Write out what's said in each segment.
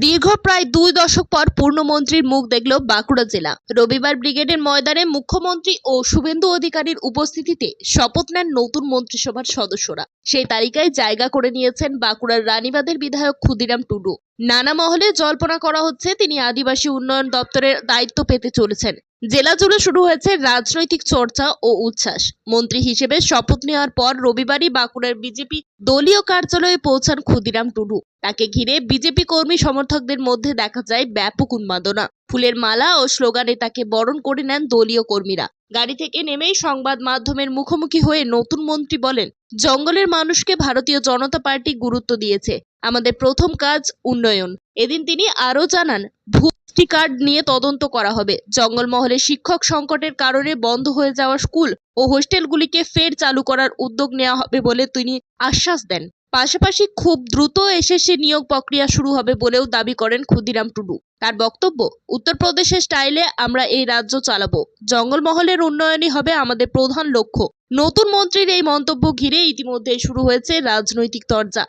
দীর্ঘ প্রায় 2 দশক পর পূর্ণমন্ত্রীর মুখ দেখল বাঁকুড়া জেলা। রবিবার ব্রিগেডের ময়দানে মুখ্যমন্ত্রী ও শুভেন্দু অধিকারীর উপস্থিতিতে শপথ নেন নতুন মন্ত্রিসভার সদস্যরা। সেই তালিকায় জায়গা করে নিয়েছেন বাঁকুড়ার রানীবাঁধের বিধায়ক ক্ষুদিরাম টুডু। নানা মহলে জল্পনা করা হচ্ছে তিনি আদিবাসী উন্নয়ন দপ্তরের দায়িত্ব পেতে চলেছেন। জেলা জুড়ে শুরু হয়েছে রাজনৈতিক চর্চা ও উচ্ছ্বাস। মন্ত্রী হিসেবে শপথ নেওয়ার পর রবিবারই বাঁকুড়ার বিজেপি দলীয় কার্যালয়ে পৌঁছান ক্ষুদিরাম টুডু। তাকে ঘিরে বিজেপি কর্মী সমর্থকদের মধ্যে দেখা যায় ব্যাপক উন্মাদনা। ফুলের মালা ও স্লোগানে তাকে বরণ করে নেন দলীয় কর্মীরা। গাড়ি থেকে নেমেই সংবাদ মাধ্যমের মুখোমুখি হয়ে নতুন মন্ত্রী বলেন, জঙ্গলের মানুষকে ভারতীয় জনতা পার্টি গুরুত্ব দিয়েছে। আমাদের প্রথম কাজ উন্নয়ন। এদিন তিনি আরো জানান, ভূমি কার্ড নিয়ে তদন্ত করা হবে। জঙ্গলমহলে শিক্ষক সংকটের কারণে বন্ধ হয়ে যাওয়া স্কুল ও হোস্টেলগুলিকে ফের চালু করার উদ্যোগ নেওয়া হবে বলে তিনি আশ্বাস দেন। পাশাপাশি খুব দ্রুত এসএসসি নিয়োগ প্রক্রিয়া শুরু হবে বলেও দাবি করেন ক্ষুদিরাম টুডু। তার বক্তব্য, উত্তরপ্রদেশের স্টাইলে আমরা এই রাজ্য চালাবো। জঙ্গলমহলের উন্নয়নই হবে আমাদের প্রধান লক্ষ্য। নতুন মন্ত্রীর এই মন্তব্য ঘিরে ইতিমধ্যে শুরু হয়েছে রাজনৈতিক তরজা।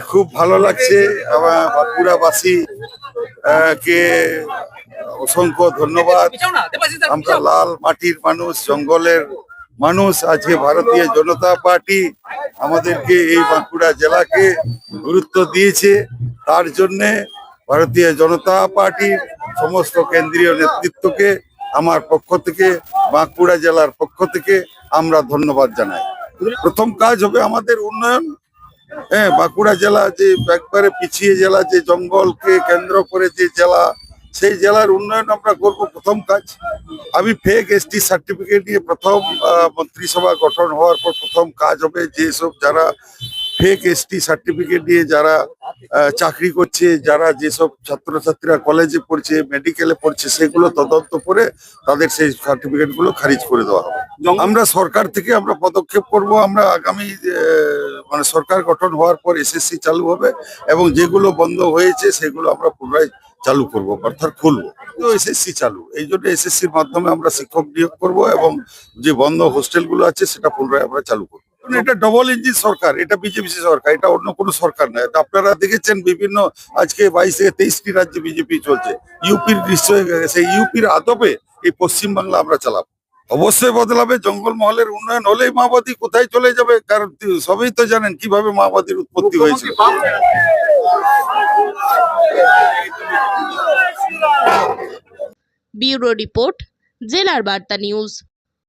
খুব ভালো লাগছে। আমার বাঁকুড়াবাসী কে অসংখ্য ধন্যবাদ। আমরা লাল মাটির মানুষ, জঙ্গলের মানুষ। আজকে ভারতীয় জনতা পার্টি আমাদেরকে এই বাঁকুড়া জেলাকে গুরুত্ব দিয়েছে। তার জন্যে ভারতীয় জনতা পার্টির সমস্ত কেন্দ্রীয় নেতৃত্বকে আমার পক্ষ থেকে, বাঁকুড়া জেলার পক্ষ থেকে আমরা ধন্যবাদ জানাই। প্রথম কাজ হবে আমাদের উন্নয়ন। বাঁকুড়া জেলা যে একবারে পিছিয়ে জেলা, যে জঙ্গলকে কেন্দ্র করে যে জেলা, সেই জেলার উন্নয়ন আমরা করবো প্রথম কাজ। আমি ফেক এসটি সার্টিফিকেট নিয়ে প্রথম মন্ত্রিসভা গঠন হওয়ার পর প্রথম কাজ হবে যেসব যারা ফেক এসটি সার্টিফিকেট নিয়ে যারা চাকরি করছে, যারা যেসব ছাত্রছাত্রীরা কলেজে পড়ছে, মেডিকেলে পড়ছে, সেগুলো তদন্ত করে তাদের সেই সার্টিফিকেট গুলো খারিজ করে দেওয়া হবে। আমরা সরকার থেকে আমরা পদক্ষেপ করব। আমরা আগামী মানে সরকার গঠন হওয়ার পর এসএসসি চালু হবে এবং যেগুলো বন্ধ হয়েছে সেগুলো আমরা পুনরায় চালু করব, অর্থাৎ খুলবো। তো এসএসসি চালু, এই জন্য এসএসসির মাধ্যমে আমরা শিক্ষক নিয়োগ করব এবং যে বন্ধ হোস্টেলগুলো আছে সেটা পুনরায় আমরা চালু করবো। এটা ডবল ইঞ্জিন সরকার, এটা বিজেপি সরকার, এটা অন্য কোনো সরকার নয়। আপনারা দেখেছেন বিভিন্ন আজকে 22 থেকে 23টি রাজ্যে বিজেপি চলছে। ইউপির নিশ্চয় সেই ইউপির আদবে এই পশ্চিমবাংলা আমরা চালাবো। অবশ্যই বদলাবে। জঙ্গলমহলের উন্নয়ন হলেই মাওবাদী কোথায় চলে যাবে, কারণ সবই তো জানেন কিভাবে মাওবাদীর উৎপত্তি হয়েছিল। ব্যুরো রিপোর্ট, জেলার বার্তা নিউজ।